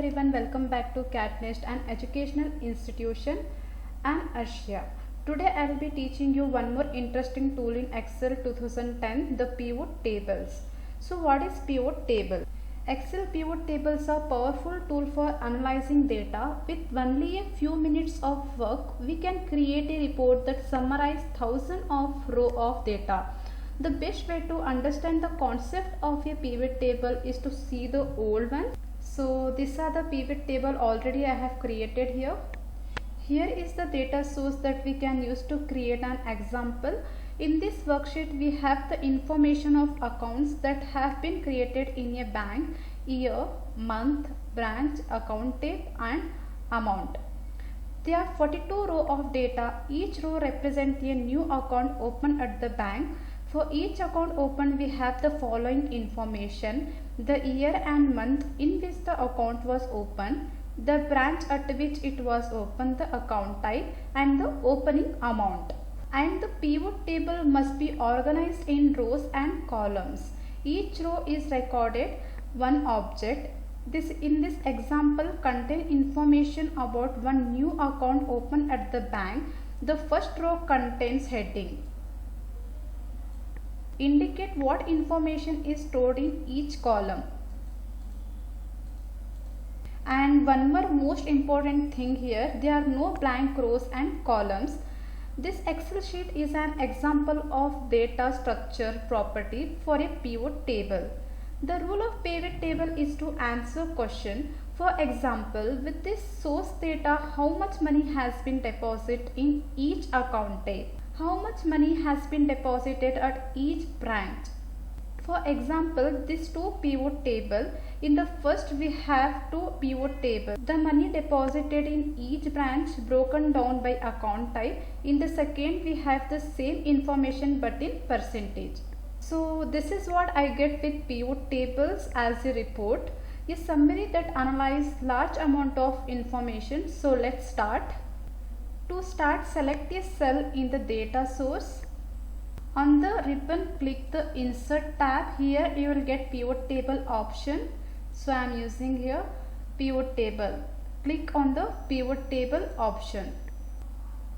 everyone, welcome back to Cadd, an educational institution. I'm Arshia. Today I will be teaching you one more interesting tool in Excel 2010, the pivot tables. So what is pivot table? Excel pivot tables are a powerful tool for analyzing data. With only a few minutes of work, we can create a report that summarizes thousands of rows of data. The best way to understand the concept of a pivot table is to see the old one. So these are the pivot table already I have created here. Here is the data source that we can use to create an example. In this worksheet we have the information of accounts that have been created in a bank: year, month, branch, account type and amount. There are 42 rows of data. Each row represents a new account opened at the bank. For each account opened, we have the following information: the year and month in which the account was opened, the branch at which it was opened, the account type and the opening amount. And the pivot table must be organized in rows and columns. Each row is recorded one object. In this example contain information about one new account opened at the bank. The first row contains heading. Indicate what information is stored in each column. And one more most important thing here, there are no blank rows and columns. This Excel sheet is an example of data structure property for a pivot table. The rule of pivot table is to answer question. For example, with this source data, how much money has been deposited in each account type? How much money has been deposited at each branch? For example, this two pivot table. In the first we have two pivot table. The money deposited in each branch broken down by account type. In the second we have the same information but in percentage. So this is what I get with pivot tables as a report. A summary that analyzes large amount of information. So let's start. To start, select a cell in the data source. On the ribbon, click the Insert tab. Here you will get pivot table option. So I am using here pivot table. Click on the pivot table option.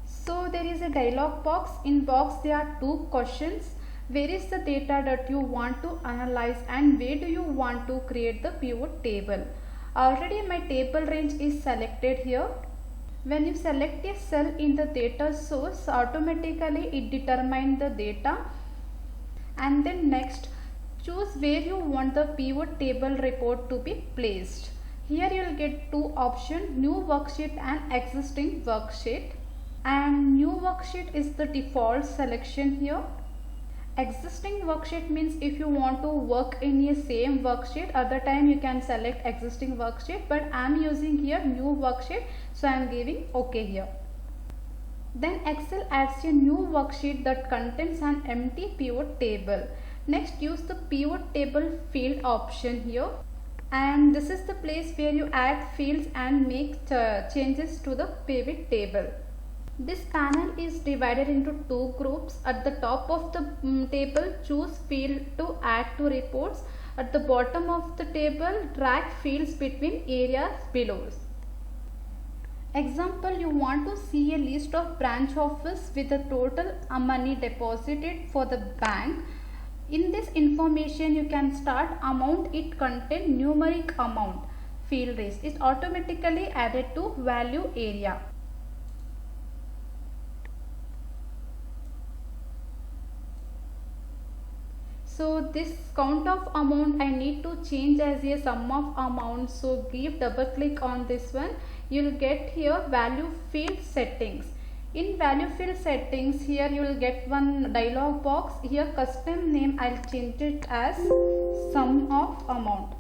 So there is a dialog box. In box there are two questions. Where is the data that you want to analyze and where do you want to create the pivot table? Already my table range is selected here. When you select a cell in the data source, automatically it determines the data. And then next, choose where you want the pivot table report to be placed. Here you will get two options: new worksheet and existing worksheet. And new worksheet is the default selection here. Existing worksheet means if you want to work in a same worksheet, other time you can select existing worksheet, but I am using here new worksheet, so I am giving OK here. Then Excel adds a new worksheet that contains an empty pivot table. Next, use the pivot table field option here, and this is the place where you add fields and make changes to the pivot table. This panel is divided into two groups. At the top of the table, choose field to add to reports. At the bottom of the table, drag fields between areas below. Example, you want to see a list of branch office with the total money deposited for the bank. In this information, you can start amount. It contains numeric amount. Field raise is automatically added to value area. So this count of amount I need to change as a sum of amount. So give double click on this one. You will get here value field settings. In value field settings, here you will get one dialog box. Here custom name I will change it as sum of amount.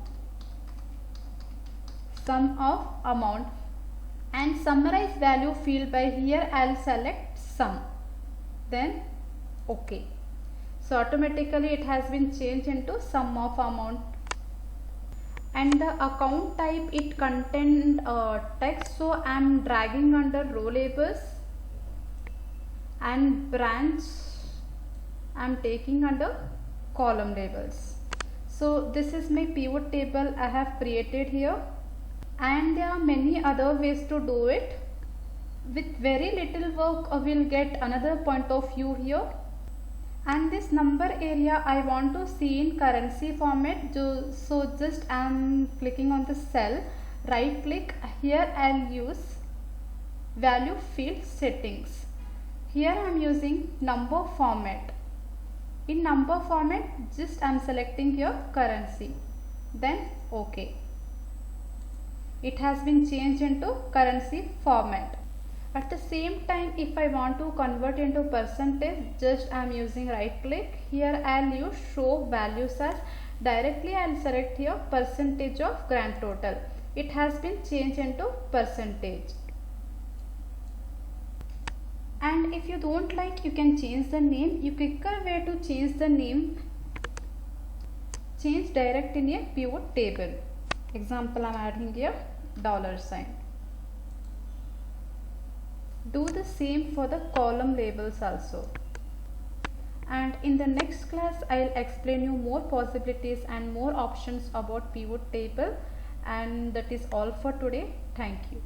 Sum of amount. And summarize value field by here I will select sum. Then OK. So automatically it has been changed into sum of amount. And the account type, it contained text, so I am dragging under row labels. And branch I am taking under column labels. So this is my pivot table I have created here. and there are many other ways to do it. With very little work we'll get another point of view here. And this number area I want to see in currency format, so just I am clicking on the cell, right click, here I'll use value field settings. Here I am using number format. In number format just I am selecting here currency, then OK. It has been changed into currency format. At the same time, if I want to convert into percentage, just I am using right click. Here I will use show values as. Directly I will select here percentage of grand total. It has been changed into percentage. And if you don't like, you can change the name. You quicker way to change the name, change direct in a pivot table. Example, I am adding here $sign. Do the same for the column labels also. And in the next class I will explain you more possibilities and more options about pivot table. And that is all for today. Thank you.